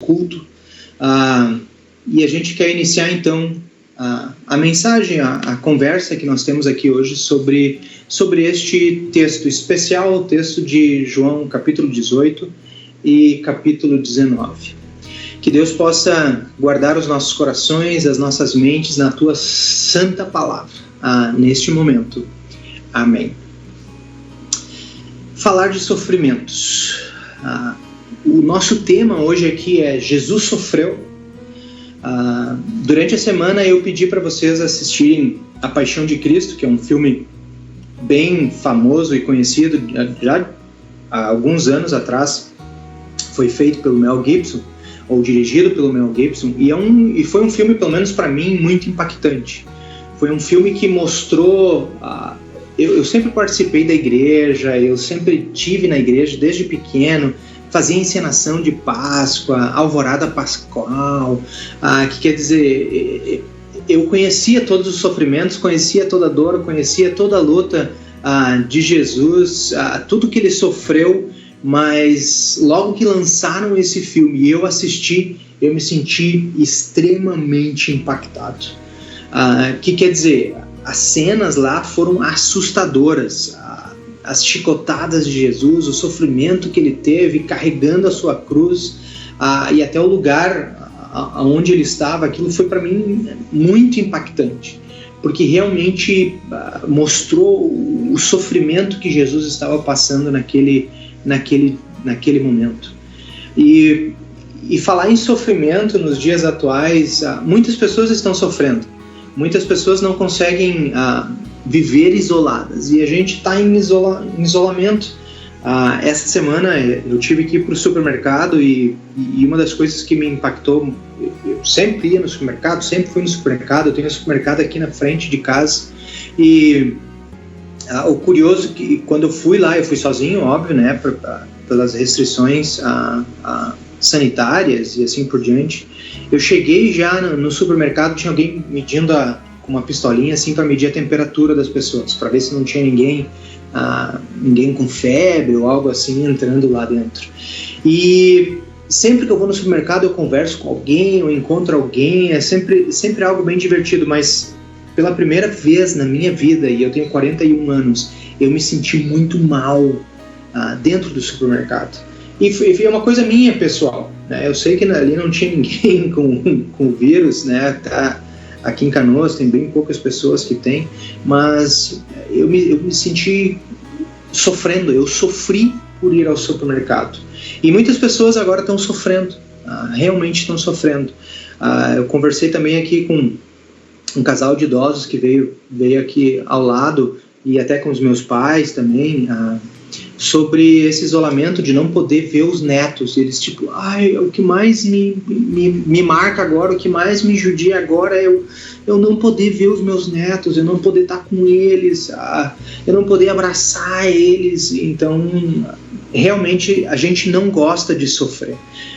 culto, e a gente quer iniciar então a mensagem, a conversa que nós temos aqui hoje sobre este texto especial, o texto de João capítulo 18 e capítulo 19. Que Deus possa guardar os nossos corações, as nossas mentes na Tua santa palavra, neste momento. Amém. Falar de sofrimentos. O nosso tema hoje aqui é Jesus sofreu. Durante a semana eu pedi para vocês assistirem A Paixão de Cristo, que é um filme bem famoso e conhecido já há alguns anos atrás. Foi feito pelo Mel Gibson, ou dirigido pelo Mel Gibson, e foi um filme, pelo menos para mim, muito impactante. Foi um filme que mostrou... Eu sempre participei da igreja, eu sempre tive na igreja desde pequeno, fazia encenação de Páscoa, alvorada pascual, que quer dizer, eu conhecia todos os sofrimentos, conhecia toda a dor, conhecia toda a luta de Jesus, tudo que ele sofreu, mas logo que lançaram esse filme e eu assisti, eu me senti extremamente impactado. Que quer dizer, as cenas lá foram assustadoras, as chicotadas de Jesus, o sofrimento que ele teve carregando a sua cruz, e até o lugar onde ele estava, aquilo foi para mim muito impactante, porque realmente mostrou o sofrimento que Jesus estava passando naquele momento. E falar em sofrimento nos dias atuais, muitas pessoas estão sofrendo, muitas pessoas não conseguem viver isoladas, e a gente está em isolamento. Essa semana eu tive que ir para o supermercado e uma das coisas que me impactou, eu sempre ia no supermercado, sempre fui no supermercado, eu tenho um supermercado aqui na frente de casa, e o curioso que quando eu fui lá, eu fui sozinho, óbvio, né, pelas restrições sanitárias e assim por diante. Eu cheguei já no supermercado, tinha alguém medindo com uma pistolinha assim para medir a temperatura das pessoas, para ver se não tinha ninguém com febre ou algo assim entrando lá dentro. E sempre que eu vou no supermercado eu converso com alguém, eu encontro alguém, é sempre algo bem divertido, mas pela primeira vez na minha vida, e eu tenho 41 anos, eu me senti muito mal dentro do supermercado. E foi uma coisa minha, pessoal, né? Eu sei que ali não tinha ninguém com vírus, né? Aqui em Canoas tem bem poucas pessoas que tem, mas eu me senti sofrendo, eu sofri por ir ao supermercado. E muitas pessoas agora estão sofrendo, realmente estão sofrendo. Eu conversei também aqui com um casal de idosos que veio aqui ao lado, e até com os meus pais também, sobre esse isolamento de não poder ver os netos. Eles tipo, o que mais me marca agora, o que mais me judia agora é eu não poder ver os meus netos, eu não poder estar com eles, eu não poder abraçar eles. Então, realmente, a gente não gosta de sofrer,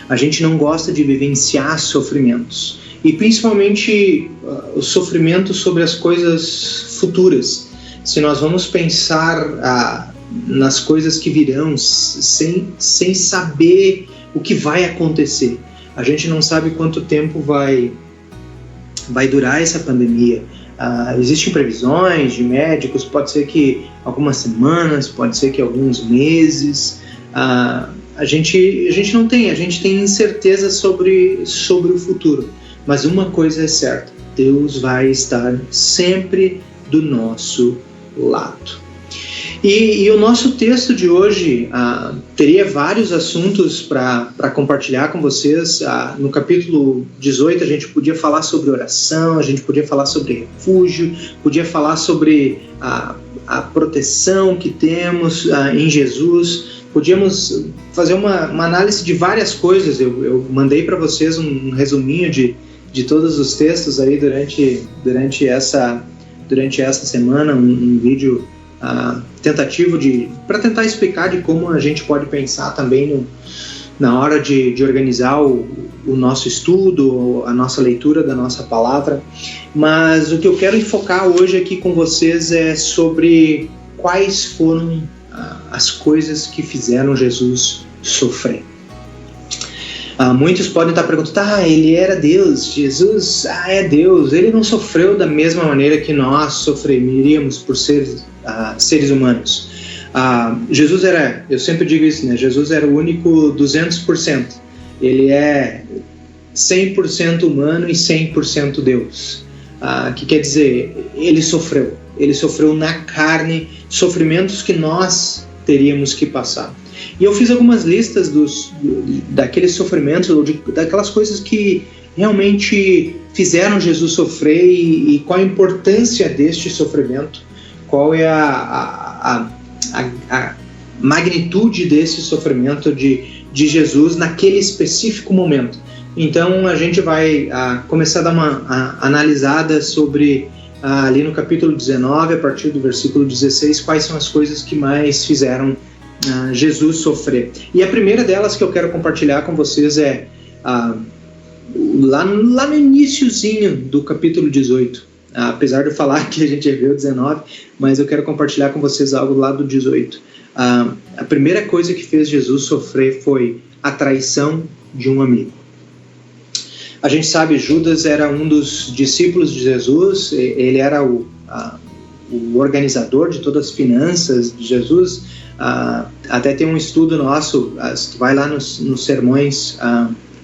a gente não gosta de vivenciar sofrimentos, e principalmente o sofrimento sobre as coisas futuras. Se nós vamos pensar nas coisas que virão, sem saber o que vai acontecer. A gente não sabe quanto tempo vai durar essa pandemia. Existem previsões de médicos, pode ser que algumas semanas, pode ser que alguns meses. A gente não tem, a gente tem incerteza sobre o futuro. Mas uma coisa é certa, Deus vai estar sempre do nosso lado. E o nosso texto de hoje teria vários assuntos para compartilhar com vocês. No capítulo 18 a gente podia falar sobre oração, a gente podia falar sobre refúgio, podia falar sobre a proteção que temos em Jesus. Podíamos fazer uma análise de várias coisas. Eu mandei para vocês um resuminho de todos os textos aí durante essa semana, um vídeo tentativo para tentar explicar de como a gente pode pensar também na hora de organizar o nosso estudo, a nossa leitura da nossa palavra. Mas o que eu quero enfocar hoje aqui com vocês é sobre quais foram as coisas que fizeram Jesus sofrer. Muitos podem estar perguntando, ele era Deus, Jesus é Deus, ele não sofreu da mesma maneira que nós sofreríamos por ser seres humanos. Jesus era, eu sempre digo isso, né? Jesus era o único 200%, ele é 100% humano e 100% Deus, que quer dizer, ele sofreu na carne sofrimentos que nós teríamos que passar. E eu fiz algumas listas daqueles sofrimentos, daquelas coisas que realmente fizeram Jesus sofrer e qual a importância deste sofrimento, qual é a magnitude desse sofrimento de Jesus naquele específico momento. Então a gente vai começar a dar uma analisada sobre ali no capítulo 19, a partir do versículo 16, quais são as coisas que mais fizeram Jesus sofrer. E a primeira delas que eu quero compartilhar com vocês é lá no iniciozinho do capítulo 18. Apesar de eu falar que a gente viu o 19, mas eu quero compartilhar com vocês algo lá do 18. A primeira coisa que fez Jesus sofrer foi a traição de um amigo. A gente sabe, Judas era um dos discípulos de Jesus, ele era o organizador de todas as finanças de Jesus. Até tem um estudo nosso, tu vai lá nos sermões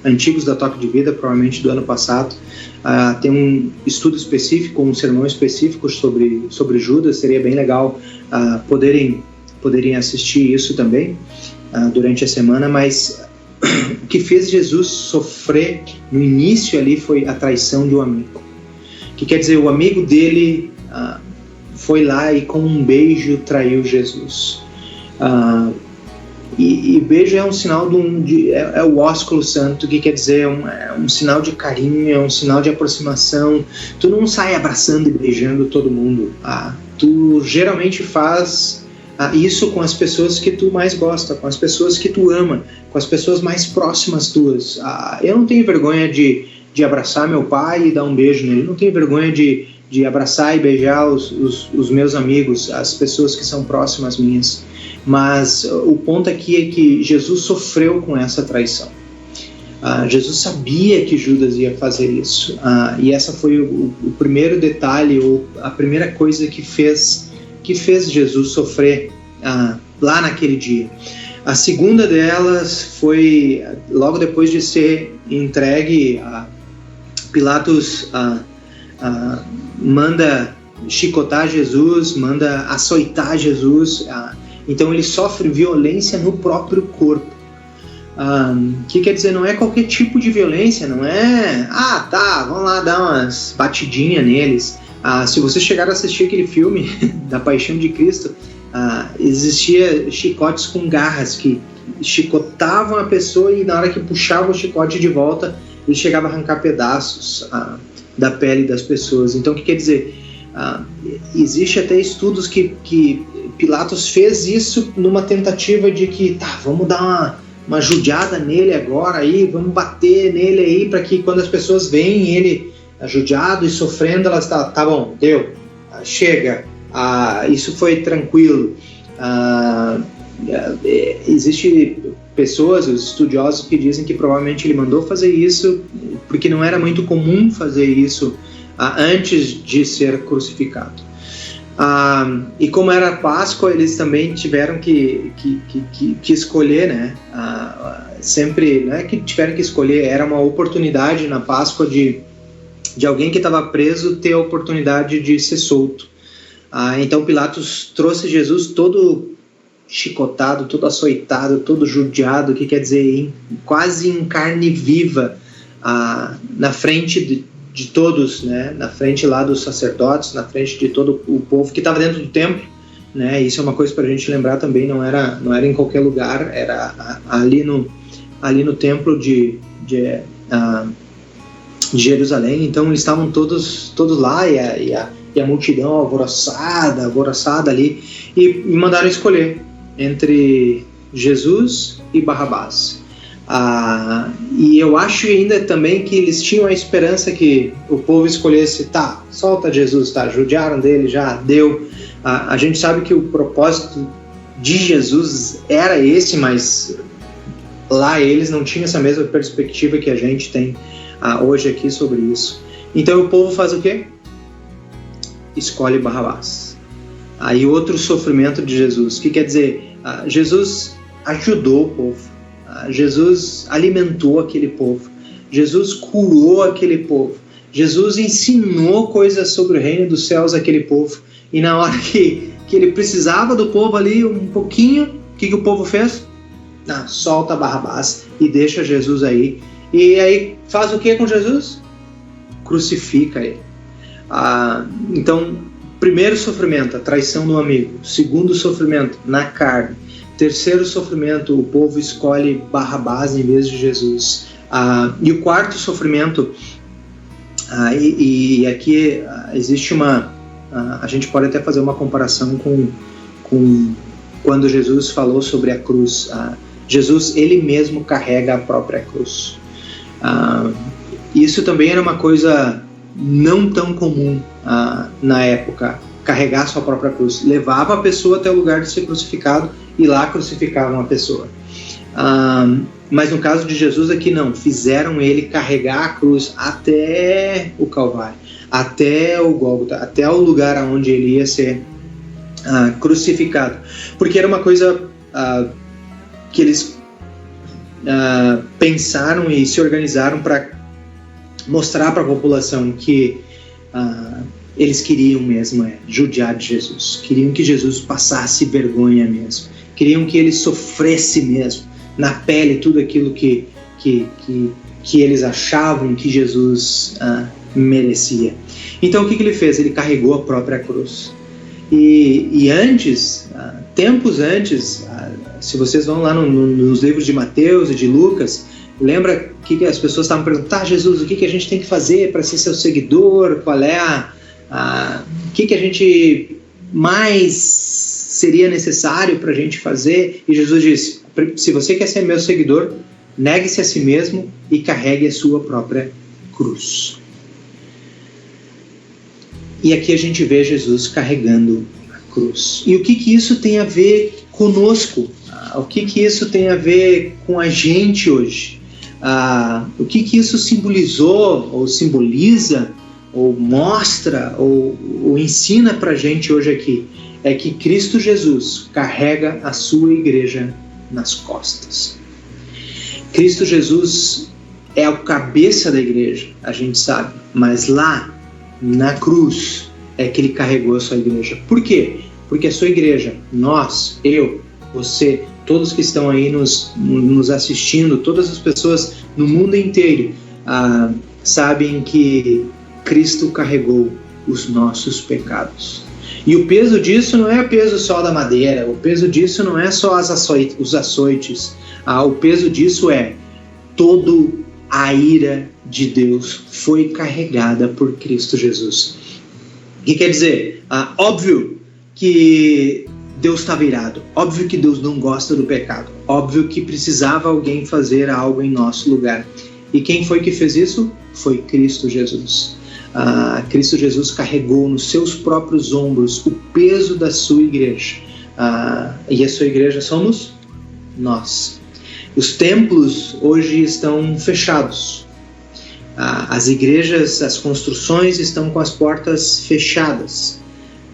antigos da Toque de Vida, provavelmente do ano passado, tem um estudo específico, um sermão específico sobre Judas. Seria bem legal poderem assistir isso também durante a semana, mas o que fez Jesus sofrer no início ali foi a traição de um amigo, que quer dizer, o amigo dele foi lá e com um beijo traiu Jesus. E beijo é um sinal é o ósculo santo, que quer dizer é um sinal de carinho, é um sinal de aproximação. Tu não sai abraçando e beijando todo mundo. Tu geralmente faz isso com as pessoas que tu mais gosta, com as pessoas que tu ama, com as pessoas mais próximas tuas. Eu não tenho vergonha de abraçar meu pai e dar um beijo nele. Eu não tenho vergonha de abraçar e beijar os meus amigos, as pessoas que são próximas minhas. Mas o ponto aqui é que Jesus sofreu com essa traição. Jesus sabia que Judas ia fazer isso. E essa foi o primeiro detalhe, ou a primeira coisa que fez Jesus sofrer lá naquele dia. A segunda delas foi, logo depois de ser entregue, Pilatos manda chicotar Jesus, manda açoitar Jesus. Então ele sofre violência no próprio corpo. Que quer dizer, não é qualquer tipo de violência, não é vamos lá dar umas batidinhas neles. Se você chegar a assistir aquele filme da Paixão de Cristo, existia chicotes com garras que chicotavam a pessoa, e na hora que puxava o chicote de volta, ele chegava a arrancar pedaços da pele das pessoas. Então o que quer dizer? Existe até estudos que Pilatos fez isso numa tentativa de que vamos dar uma judiada nele agora aí, vamos bater nele aí, para que quando as pessoas veem ele judiado e sofrendo, elas tá bom, deu, chega, isso foi tranquilo. Existe pessoas, os estudiosos, que dizem que provavelmente ele mandou fazer isso porque não era muito comum fazer isso antes de ser crucificado. E como era Páscoa, eles também tiveram que escolher, né? Sempre, não é que tiveram que escolher, era uma oportunidade na Páscoa de alguém que estava preso ter a oportunidade de ser solto. Então Pilatos trouxe Jesus todo chicotado, todo açoitado, todo judiado, que quer dizer quase em carne viva, na frente de todos, né? Na frente lá dos sacerdotes, na frente de todo o povo que estava dentro do templo, né? Isso é uma coisa para a gente lembrar também, não era em qualquer lugar, era ali no templo de Jerusalém. Então eles estavam todos lá, e a multidão alvoroçada ali, e mandaram escolher entre Jesus e Barrabás. E eu acho ainda também que eles tinham a esperança que o povo escolhesse, solta Jesus, judiaram dele, já deu. A gente sabe que o propósito de Jesus era esse, mas lá eles não tinham essa mesma perspectiva que a gente tem hoje aqui sobre isso. Então o povo faz o quê? Escolhe Barrabás. Aí outro sofrimento de Jesus. O que quer dizer? Jesus ajudou o povo. Jesus alimentou aquele povo. Jesus curou aquele povo. Jesus ensinou coisas sobre o reino dos céus àquele povo. E na hora que ele precisava do povo ali um pouquinho, o que o povo fez? Solta Barrabás e deixa Jesus aí. E aí faz o que com Jesus? Crucifica ele. Então, primeiro sofrimento, a traição do amigo. Segundo sofrimento, na carne. Terceiro sofrimento, o povo escolhe Barrabás em vez de Jesus. E o quarto sofrimento, e aqui existe a gente pode até fazer uma comparação com quando Jesus falou sobre a cruz. Jesus, ele mesmo carrega a própria cruz. Isso também era uma coisa não tão comum na época, carregar sua própria cruz. Levava a pessoa até o lugar de ser crucificado e lá crucificavam a pessoa. Mas no caso de Jesus aqui não, fizeram ele carregar a cruz até o Calvário, até o Gólgota, até o lugar onde ele ia ser crucificado. Porque era uma coisa que eles pensaram e se organizaram para mostrar para a população que eles queriam mesmo judiar de Jesus, queriam que Jesus passasse vergonha mesmo, queriam que ele sofresse mesmo na pele tudo aquilo que eles achavam que Jesus merecia. Então o que ele fez? Ele carregou a própria cruz. E antes, tempos antes, se vocês vão lá nos livros de Mateus e de Lucas, lembra que as pessoas estavam perguntando: Jesus, o que a gente tem que fazer para ser seu seguidor? Qual é o que a gente mais seria necessário para a gente fazer? E Jesus disse: se você quer ser meu seguidor, negue-se a si mesmo e carregue a sua própria cruz. E aqui a gente vê Jesus carregando a cruz. E o que isso tem a ver conosco? O que isso tem a ver com a gente hoje? O que isso simbolizou, ou simboliza, ou mostra, ou ensina para a gente hoje aqui? É que Cristo Jesus carrega a sua igreja nas costas. Cristo Jesus é o cabeça da igreja, a gente sabe, mas lá na cruz é que ele carregou a sua igreja. Por quê? Porque a sua igreja, nós, eu, você, todos que estão aí nos assistindo, todas as pessoas no mundo inteiro sabem que Cristo carregou os nossos pecados. E o peso disso não é o peso só da madeira, o peso disso não é só os açoites, o peso disso é toda a ira de Deus foi carregada por Cristo Jesus. O que quer dizer? Óbvio que Deus estava irado, óbvio que Deus não gosta do pecado, óbvio que precisava alguém fazer algo em nosso lugar. E quem foi que fez isso? Foi Cristo Jesus. Cristo Jesus carregou nos seus próprios ombros o peso da sua igreja. E a sua igreja somos nós. Os templos hoje estão fechados. As igrejas, as construções estão com as portas fechadas.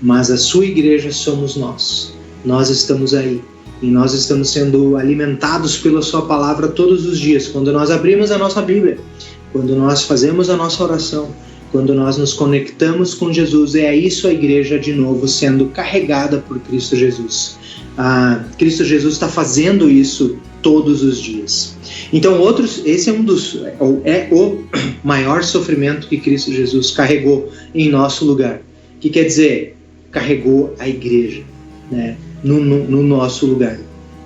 Mas a sua igreja somos nós. Nós estamos aí. E nós estamos sendo alimentados pela sua palavra todos os dias. Quando nós abrimos a nossa Bíblia, quando nós fazemos a nossa oração, quando nós nos conectamos com Jesus, é isso a igreja de novo sendo carregada por Cristo Jesus. Cristo Jesus está fazendo isso todos os dias. Então esse é o maior sofrimento que Cristo Jesus carregou em nosso lugar. Que quer dizer, carregou a igreja, né, no nosso lugar.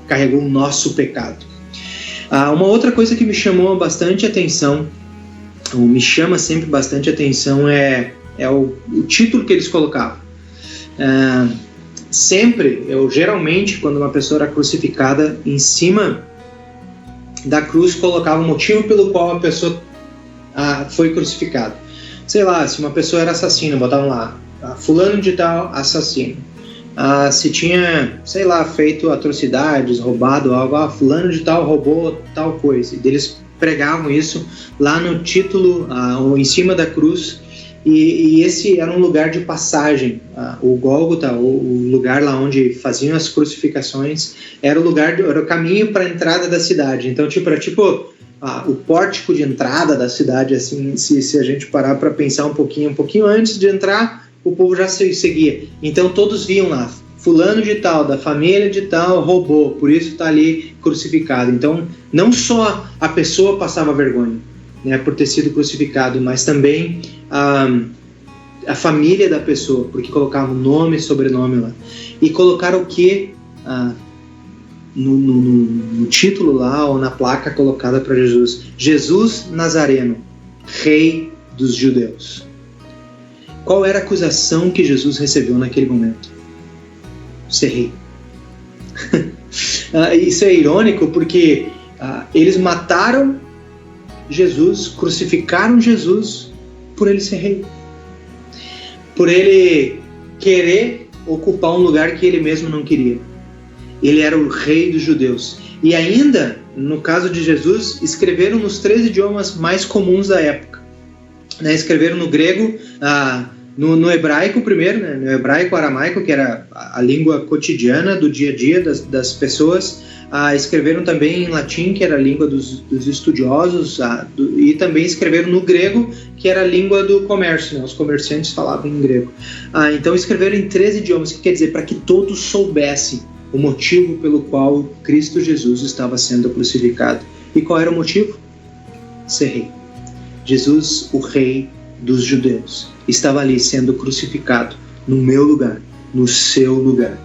Carregou o nosso pecado. Uma outra coisa que me chamou bastante atenção, ou me chama sempre bastante atenção, é o título que eles colocavam. Geralmente, quando uma pessoa era crucificada, em cima da cruz colocava o motivo pelo qual a pessoa foi crucificada. Sei lá, se uma pessoa era assassina, botavam lá, fulano de tal, assassino. se tinha, sei lá, feito atrocidades, roubado algo, fulano de tal roubou tal coisa. E eles pregavam isso lá no título, ou em cima da cruz, e esse era um lugar de passagem. O Gólgota, o lugar lá onde faziam as crucificações, era o caminho para a entrada da cidade. Então, era o pórtico de entrada da cidade, assim, se a gente parar para pensar um pouquinho antes de entrar, o povo já seguia. Então todos viam lá, fulano de tal, da família de tal, roubou, por isso está ali crucificado. Então não só a pessoa passava vergonha, né, por ter sido crucificado, mas também a família da pessoa, porque colocavam nome e sobrenome lá. E colocaram o que? No título lá, ou na placa colocada para Jesus: Jesus Nazareno, Rei dos Judeus. Qual era a acusação que Jesus recebeu naquele momento? Ser rei. Isso é irônico porque eles mataram Jesus, crucificaram Jesus por ele ser rei, por ele querer ocupar um lugar que ele mesmo não queria. Ele era o rei dos judeus. E ainda, no caso de Jesus, escreveram nos 3 idiomas mais comuns da época, né? Escreveram no grego, no hebraico primeiro, né? No hebraico aramaico, que era a língua cotidiana do dia a dia das pessoas. Escreveram também em latim, que era a língua dos estudiosos, e também escreveram no grego, que era a língua do comércio, né? Os comerciantes falavam em grego. Então escreveram em 3 idiomas, que quer dizer, para que todos soubessem o motivo pelo qual Cristo Jesus estava sendo crucificado. E qual era o motivo? Ser rei. Jesus, o rei dos judeus, estava ali sendo crucificado no meu lugar, no seu lugar.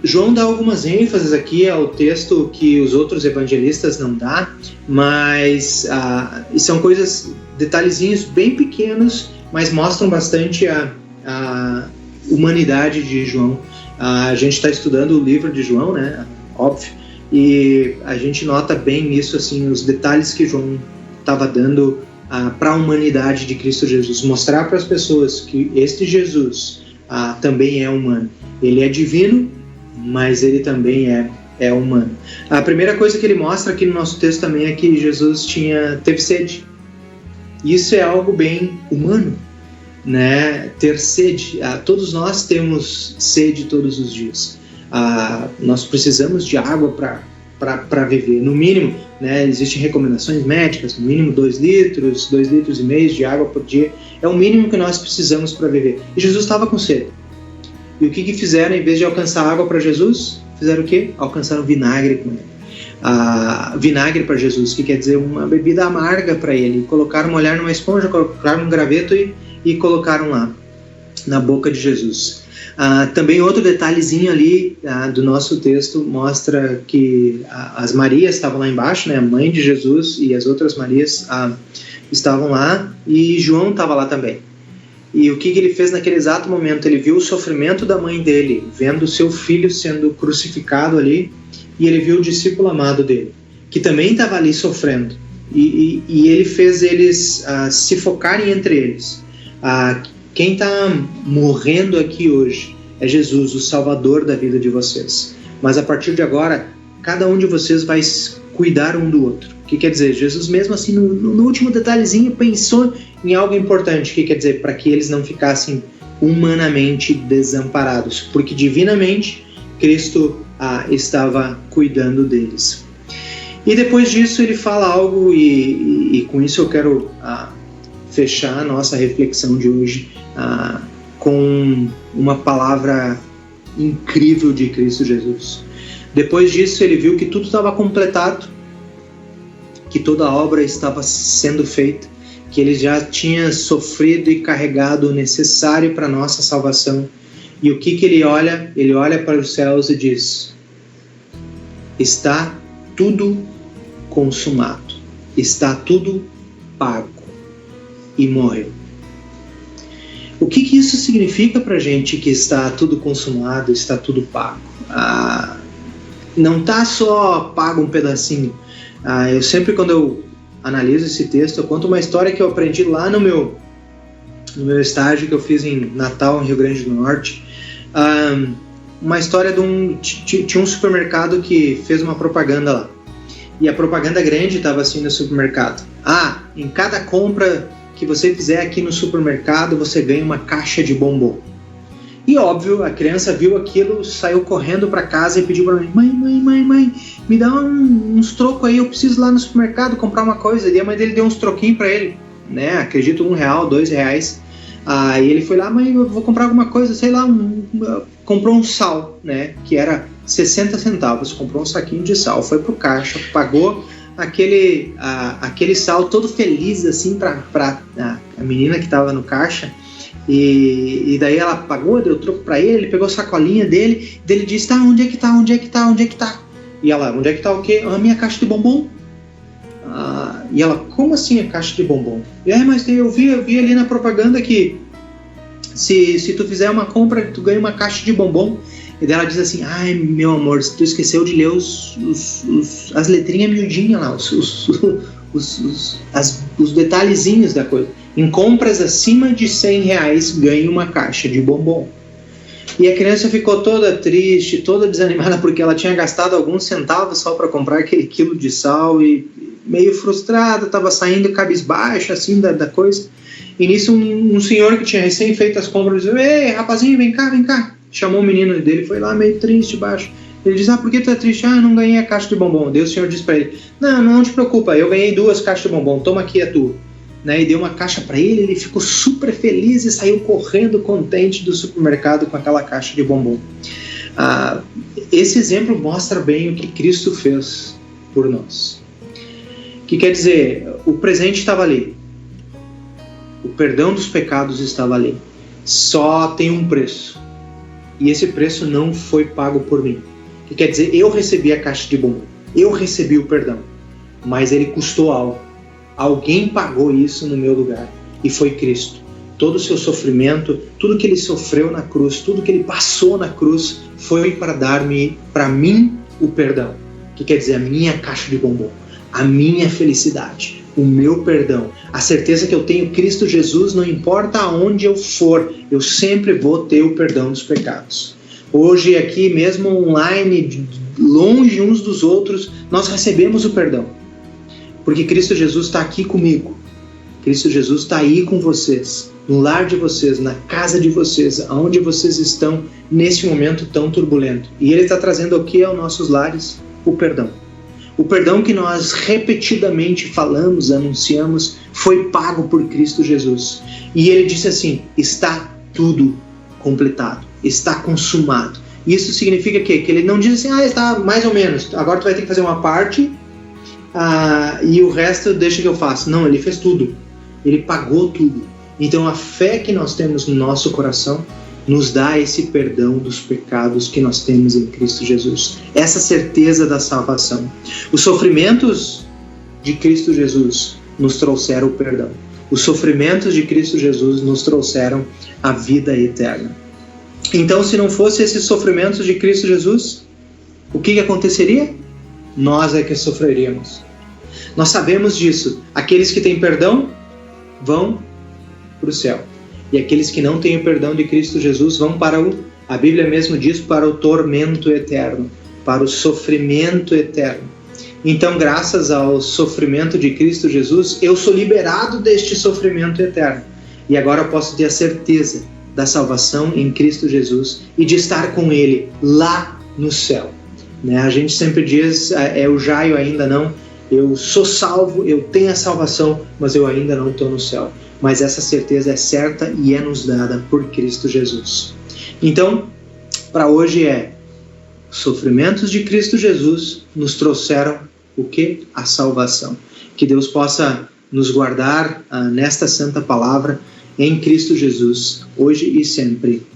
João dá algumas ênfases aqui ao texto que os outros evangelistas não dão, mas são detalhezinhos bem pequenos, mas mostram bastante a humanidade de João. A gente está estudando o livro de João, né? Óbvio, e a gente nota bem isso, assim, os detalhes que João estava dando para a humanidade de Cristo Jesus, mostrar para as pessoas que este Jesus também é humano. Ele é divino, mas ele também é humano. A primeira coisa que ele mostra aqui no nosso texto também é que Jesus teve sede. Isso é algo bem humano, né? Ter sede. Todos nós temos sede todos os dias. Nós precisamos de água para viver. No mínimo, né, existem recomendações médicas, no mínimo 2 litros, 2,5 litros de água por dia. É o mínimo que nós precisamos para viver. E Jesus estava com sede. E o que fizeram? Em vez de alcançar água para Jesus, fizeram o quê? Alcançaram vinagre com ele. Vinagre para Jesus, que quer dizer uma bebida amarga para ele. Molharam numa esponja, colocaram um graveto e colocaram lá, na boca de Jesus. Também outro detalhezinho ali do nosso texto mostra que as Marias estavam lá embaixo, né? A mãe de Jesus e as outras Marias estavam lá, e João estava lá também. E o que ele fez naquele exato momento? Ele viu o sofrimento da mãe dele, vendo seu filho sendo crucificado ali, e ele viu o discípulo amado dele, que também estava ali sofrendo. E ele fez eles se focarem entre eles. Quem está morrendo aqui hoje é Jesus, o Salvador da vida de vocês. Mas a partir de agora, cada um de vocês vai cuidar um do outro. O que quer dizer? Jesus mesmo assim, no último detalhezinho, pensou em algo importante. O que quer dizer? Para que eles não ficassem humanamente desamparados. Porque divinamente, Cristo estava cuidando deles. E depois disso ele fala algo, e com isso eu quero fechar a nossa reflexão de hoje com uma palavra incrível de Cristo Jesus. Depois disso ele viu que tudo estava completado, que toda a obra estava sendo feita, que ele já tinha sofrido e carregado o necessário para a nossa salvação. E o que ele olha? Ele olha para os céus e diz: está tudo consumado, está tudo pago. E morreu. O que isso significa para a gente, que está tudo consumado, está tudo pago? Não está só pago um pedacinho. Eu sempre, quando eu analiso esse texto, eu conto uma história que eu aprendi lá no meu estágio que eu fiz em Natal, em Rio Grande do Norte. uma história tinha um supermercado que fez uma propaganda lá. E a propaganda grande estava assim no supermercado. Em cada compra que você fizer aqui no supermercado, você ganha uma caixa de bombom. E óbvio, a criança viu aquilo, saiu correndo para casa e pediu para mãe, mãe, me dá uns trocos aí, eu preciso ir lá no supermercado comprar uma coisa. E a mãe dele deu uns troquinhos para ele, né? Acredito, R$1, R$2. E ele foi lá, mãe, eu vou comprar alguma coisa, sei lá, comprou um sal, né? Que era 60 centavos, comprou um saquinho de sal, foi pro caixa, pagou aquele sal todo feliz assim para a menina que estava no caixa. E daí ela pagou, deu troco pra ele pegou a sacolinha dele disse, onde é que tá? E ela, onde é que tá o quê? A minha caixa de bombom. E ela, como assim a caixa de bombom? Mas eu vi ali na propaganda que se tu fizer uma compra, tu ganha uma caixa de bombom. E daí ela diz assim, meu amor, tu esqueceu de ler as letrinhas miudinhas lá, os detalhezinhos da coisa. Em compras acima de R$100 ganha uma caixa de bombom. E a criança ficou toda triste, toda desanimada, porque ela tinha gastado alguns centavos só para comprar aquele quilo de sal e meio frustrada, estava saindo cabisbaixa assim da coisa. E nisso um senhor que tinha recém feito as compras disse, ei, rapazinho, vem cá. Chamou o menino dele, foi lá meio triste, baixo. Ele diz, por que tu é triste? Eu não ganhei a caixa de bombom. Daí o senhor disse para ele, não te preocupa, eu ganhei 2 caixas de bombom, toma aqui a tua. E deu uma caixa para ele ficou super feliz e saiu correndo contente do supermercado com aquela caixa de bombom. Esse exemplo mostra bem o que Cristo fez por nós. Que quer dizer, o presente estava ali, o perdão dos pecados estava ali, só tem um preço, e esse preço não foi pago por mim. Que quer dizer, eu recebi a caixa de bombom, eu recebi o perdão, mas ele custou algo. Alguém pagou isso no meu lugar, e foi Cristo. Todo o seu sofrimento, tudo que ele sofreu na cruz, tudo que ele passou na cruz, foi para dar-me, para mim, o perdão. Que quer dizer, a minha caixa de bombom, a minha felicidade, o meu perdão, a certeza que eu tenho Cristo Jesus, não importa aonde eu for, eu sempre vou ter o perdão dos pecados. Hoje aqui, mesmo online, longe uns dos outros, nós recebemos o perdão. Porque Cristo Jesus está aqui comigo. Cristo Jesus está aí com vocês, no lar de vocês, na casa de vocês, aonde vocês estão nesse momento tão turbulento. E Ele está trazendo o que aos nossos lares? O perdão. O perdão que nós repetidamente falamos, anunciamos, foi pago por Cristo Jesus. E Ele disse assim, está tudo completado, está consumado. Isso significa que Ele não diz assim, está mais ou menos, agora tu vai ter que fazer uma parte, e o resto deixa que eu faço. Não, Ele fez tudo. Ele pagou tudo. Então a fé que nós temos no nosso coração nos dá esse perdão dos pecados que nós temos em Cristo Jesus. Essa certeza da salvação. Os sofrimentos de Cristo Jesus nos trouxeram o perdão. Os sofrimentos de Cristo Jesus nos trouxeram a vida eterna. Então, se não fosse esses sofrimentos de Cristo Jesus, o que aconteceria? Nós é que sofreríamos. Nós sabemos disso. Aqueles que têm perdão vão para o céu. E aqueles que não têm o perdão de Cristo Jesus vão para a Bíblia mesmo diz, para o tormento eterno, para o sofrimento eterno. Então, graças ao sofrimento de Cristo Jesus, eu sou liberado deste sofrimento eterno. E agora eu posso ter a certeza da salvação em Cristo Jesus e de estar com Ele lá no céu. A gente sempre diz, o Jaio ainda não, eu sou salvo, eu tenho a salvação, mas eu ainda não estou no céu. Mas essa certeza é certa e é nos dada por Cristo Jesus. Então, para hoje os sofrimentos de Cristo Jesus nos trouxeram o quê? A salvação. Que Deus possa nos guardar nesta santa palavra em Cristo Jesus, hoje e sempre.